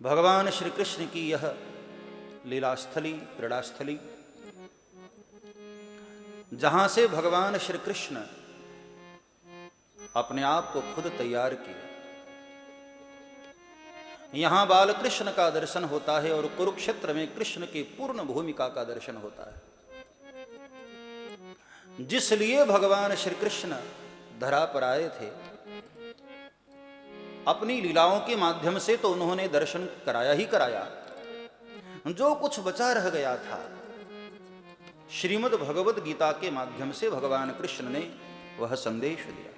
भगवान श्री कृष्ण की यह लीलास्थली, क्रीड़ास्थली, जहां से भगवान श्री कृष्ण अपने आप को खुद तैयार किए, यहां बाल कृष्ण का दर्शन होता है और कुरुक्षेत्र में कृष्ण की पूर्ण भूमिका का दर्शन होता है। जिसलिए भगवान श्री कृष्ण धरा पर आए थे, अपनी लीलाओं के माध्यम से तो उन्होंने दर्शन कराया ही कराया, जो कुछ बचा रह गया था श्रीमद् भगवद गीता के माध्यम से भगवान कृष्ण ने वह संदेश दिया।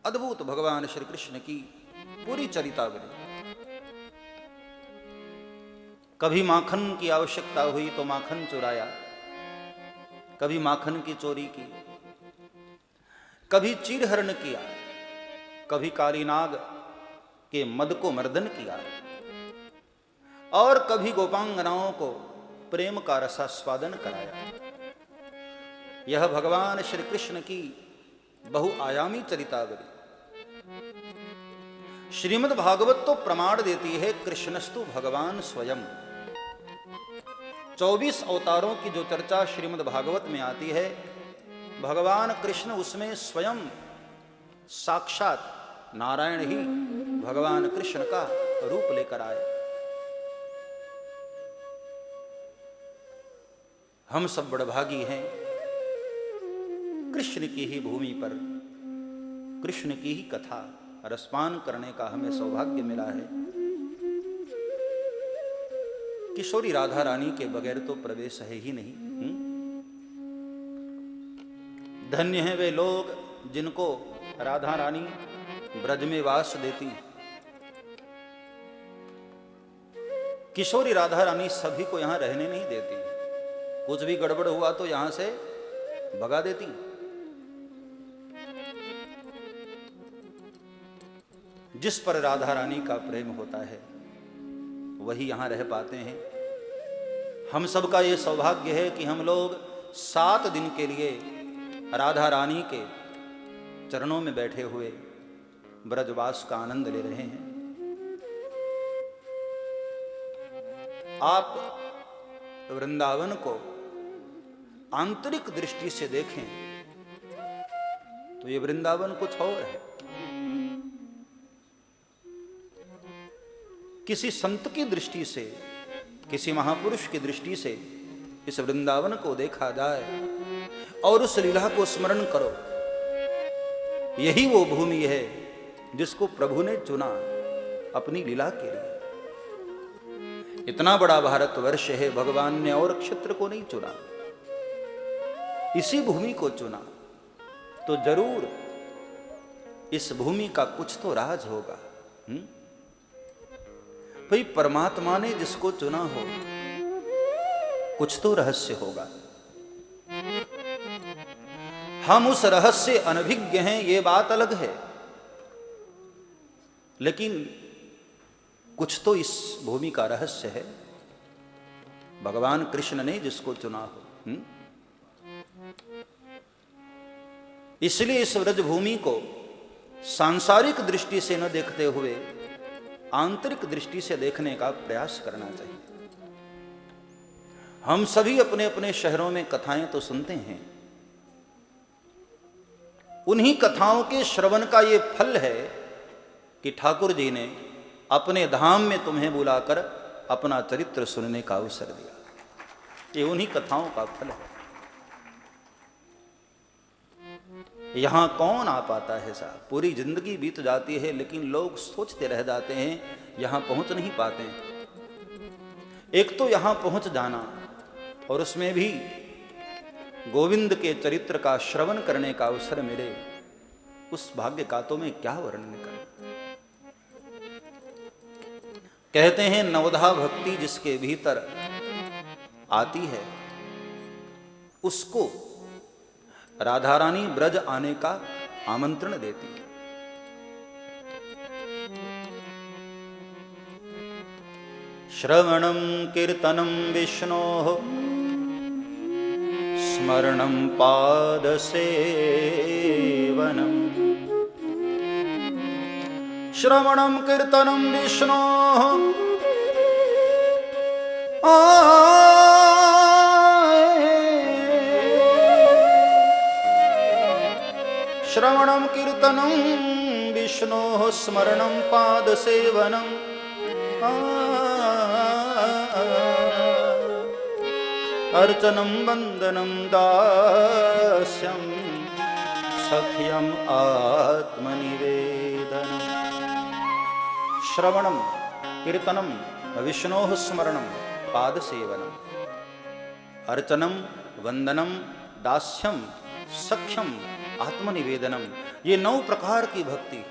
अद्भुत भगवान श्री कृष्ण की पूरी चरितावली। कभी माखन की आवश्यकता हुई तो माखन चुराया, कभी माखन की चोरी की, कभी चीरहरण किया, कभी कालीनाग के मद को मर्दन किया, और कभी गोपांगनाओं को प्रेम का रसास्वादन कराया। यह भगवान श्री कृष्ण की बहुआयामी चरितावली। श्रीमद् भागवत तो प्रमाण देती है कृष्णस्तु भगवान स्वयं। 24 अवतारों की जो चर्चा श्रीमद् भागवत में आती है, भगवान कृष्ण उसमें स्वयं साक्षात नारायण ही भगवान कृष्ण का रूप लेकर आए। हम सब बड़भागी हैं, कृष्ण की ही भूमि पर कृष्ण की ही कथा रसपान करने का हमें सौभाग्य मिला है। किशोरी राधा रानी के बगैर तो प्रवेश है ही नहीं। धन्य हैं वे लोग जिनको राधा रानी ब्रज में वास देती। किशोरी राधा रानी सभी को यहां रहने नहीं देती, कुछ भी गड़बड़ हुआ तो यहां से भगा देती। जिस पर राधा रानी का प्रेम होता है वही यहां रह पाते हैं। हम सबका ये सौभाग्य है कि हम लोग 7 दिन के लिए राधा रानी के चरणों में बैठे हुए ब्रजवास का आनंद ले रहे हैं। आप वृंदावन को आंतरिक दृष्टि से देखें तो ये वृंदावन कुछ और है। किसी संत की दृष्टि से, किसी महापुरुष की दृष्टि से इस वृंदावन को देखा जाए और उस लीला को स्मरण करो, यही वो भूमि है जिसको प्रभु ने चुना अपनी लीला के लिए। इतना बड़ा भारतवर्ष है, भगवान ने और क्षेत्र को नहीं चुना, इसी भूमि को चुना, तो जरूर इस भूमि का कुछ तो राज होगा। भाई परमात्मा ने जिसको चुना हो, कुछ तो रहस्य होगा। हम उस रहस्य अनभिज्ञ हैं, ये बात अलग है, लेकिन कुछ तो इस भूमि का रहस्य है। भगवान कृष्ण ने जिसको चुना हो, इसलिए इस व्रजभूमि को सांसारिक दृष्टि से न देखते हुए आंतरिक दृष्टि से देखने का प्रयास करना चाहिए। हम सभी अपने अपने शहरों में कथाएं तो सुनते हैं, उन्हीं कथाओं के श्रवण का ये फल है कि ठाकुर जी ने अपने धाम में तुम्हें बुलाकर अपना चरित्र सुनने का अवसर दिया। ये उन्हीं कथाओं का फल है। यहां कौन आ पाता है साहब? पूरी जिंदगी बीत जाती है लेकिन लोग सोचते रह जाते हैं, यहां पहुंच नहीं पाते। एक तो यहां पहुंच जाना और उसमें भी गोविंद के चरित्र का श्रवण करने का अवसर मिले, उस भाग्य का तो मैं क्या वर्णन करूं। कहते हैं नवधा भक्ति जिसके भीतर आती है उसको राधा रानी ब्रज आने का आमंत्रण देती है। श्रवणं कीर्तनं विष्णोः स्मरणं पादसेवनं श्रवणं कीर्तनं विष्णोः श्रवणं कीर्तनं विष्णोः स्मरणं पादसेवनं अर्चनं वन्दनं दास्यं सख्यम् आत्मनिवेदनम् श्रवणं कीर्तनं विष्णोः स्मरणं पादसेवनम् अर्चनं वंदनम दास्यम सख्यम आत्मनिवेदनम। ये 9 प्रकार की भक्ति।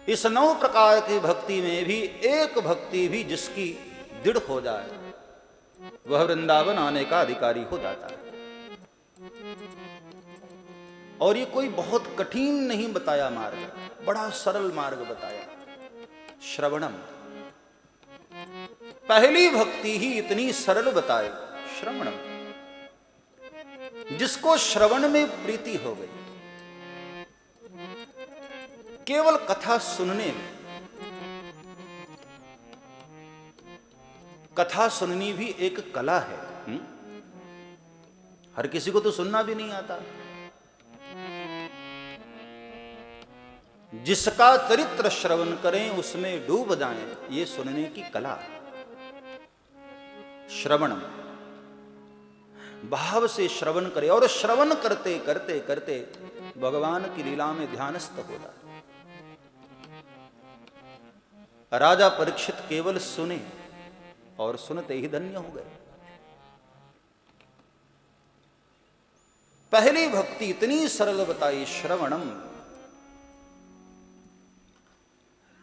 इस 9 प्रकार की भक्ति में भी एक भक्ति भी जिसकी दृढ़ हो जाए वह वृंदावन आने का अधिकारी हो जाता है। और ये कोई बहुत कठिन नहीं बताया मार्ग, बड़ा सरल मार्ग बताया। श्रवणम, पहली भक्ति ही इतनी सरल बताए। श्रवणम, जिसको श्रवण में प्रीति हो गई, केवल कथा सुनने में। कथा सुननी भी एक कला है। हर किसी को तो सुनना भी नहीं आता। जिसका चरित्र श्रवण करें उसमें डूब जाएं, ये सुनने की कला। श्रवणम, भाव से श्रवण करे और श्रवण करते करते करते भगवान की लीला में ध्यानस्थ हो जाए। राजा परीक्षित केवल सुने और सुनते ही धन्य हो गए। पहली भक्ति इतनी सरल बताई, श्रवणम।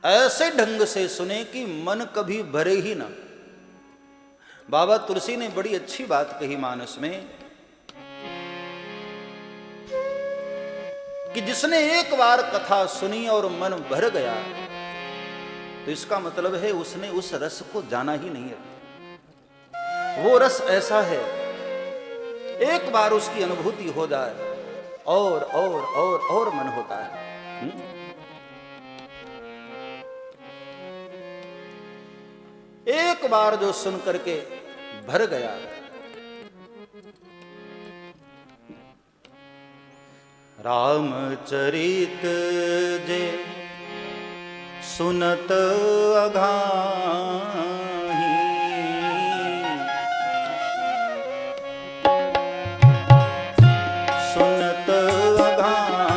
ऐसे ढंग से सुने कि मन कभी भरे ही ना। बाबा तुलसी ने बड़ी अच्छी बात कही मानस में कि जिसने एक बार कथा सुनी और मन भर गया तो इसका मतलब है उसने उस रस को जाना ही नहीं है। वो रस ऐसा है, एक बार उसकी अनुभूति हो जाए और मन होता है। एक बार जो सुन करके भर गया, रामचरित जे सुनत अघाही, सुनत अघाही,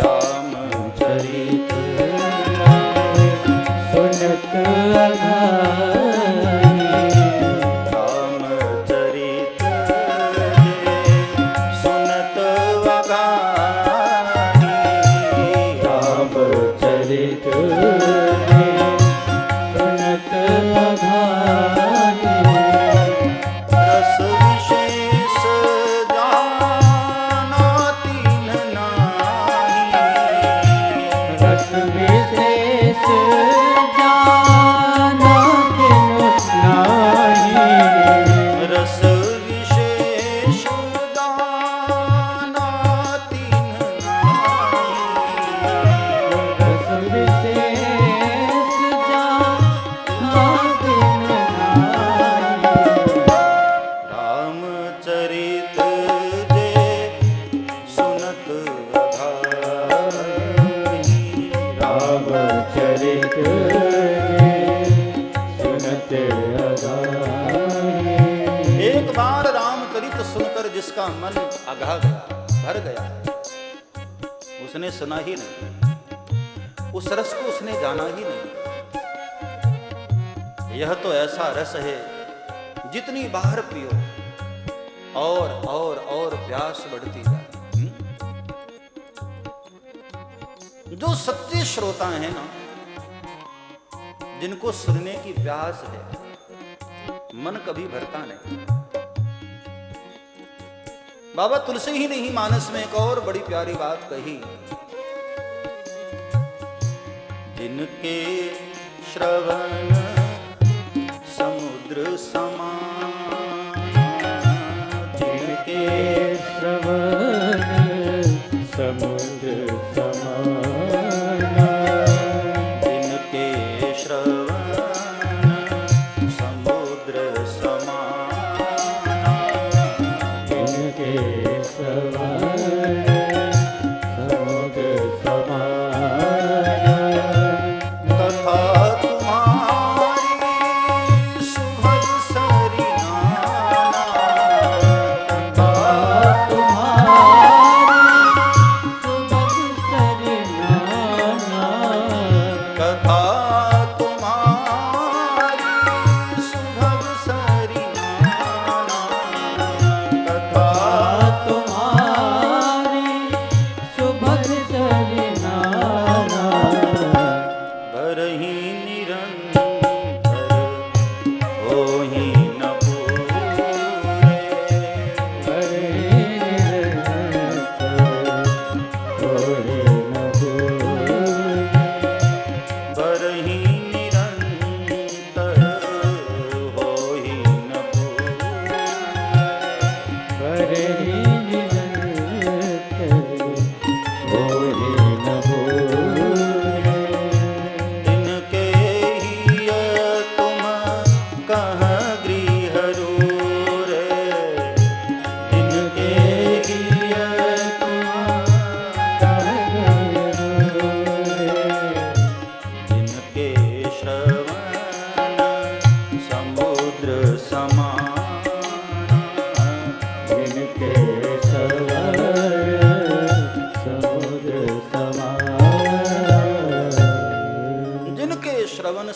रामचरित सुनत अघाही, रामचरित सुनत अघाही, रामचरित सुनत अघाही, रस विशेष जाना तीन नाही, रस विशेष जाना तीन नाही, रस विशेष दाना तीन नाही, रस विशेष जाना तीन नाही, रामचरित जे सुनत अघाही, रामचरित सुनत अघाही। एक बार रामचरित सुनकर जिसका मन अघा गया, भर गया, उसने सुना ही नहीं, उस रस को उसने जाना ही नहीं। यह तो ऐसा रस है जितनी बार पियो और प्यास बढ़ती जाए। जो सच्चे श्रोता हैं ना, जिनको सुनने की प्यास है, मन कभी भरता नहीं। बाबा तुलसी ही नहीं मानस में एक और बड़ी प्यारी बात कही, जिनके श्रवण समुद्र समान, जिनके श्रवण समुद्र समान,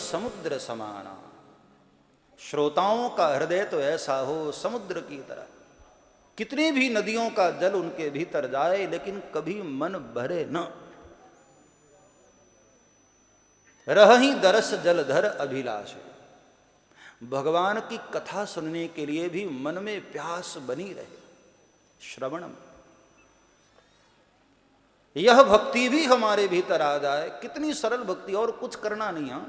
समुद्र समाना। श्रोताओं का हृदय तो ऐसा हो समुद्र की तरह, कितनी भी नदियों का जल उनके भीतर जाए लेकिन कभी मन भरे न। रही दरस जलधर अभिलाष। भगवान की कथा सुनने के लिए भी मन में प्यास बनी रहे। श्रवणम, यह भक्ति भी हमारे भीतर आ जाए। कितनी सरल भक्ति, और कुछ करना नहीं। हाँ,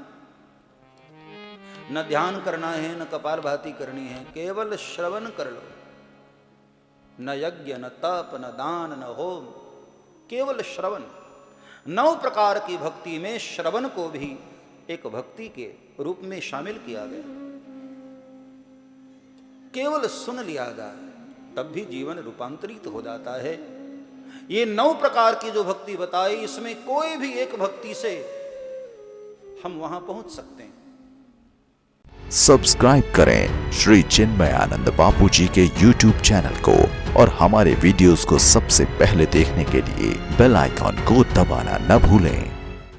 न ध्यान करना है, न कपालभाति करनी है, केवल श्रवण कर लो। न यज्ञ, न तप, न दान, न होम, केवल श्रवण। 9 प्रकार की भक्ति में श्रवण को भी एक भक्ति के रूप में शामिल किया गया। केवल सुन लिया जाए तब भी जीवन रूपांतरित हो जाता है। ये 9 प्रकार की जो भक्ति बताई, इसमें कोई भी एक भक्ति से हम वहां पहुंच सकते हैं। सब्सक्राइब करें श्री चिन्मयानंद बापू जी के YouTube चैनल को और हमारे वीडियोस को सबसे पहले देखने के लिए बेल आइकॉन को दबाना न भूलें।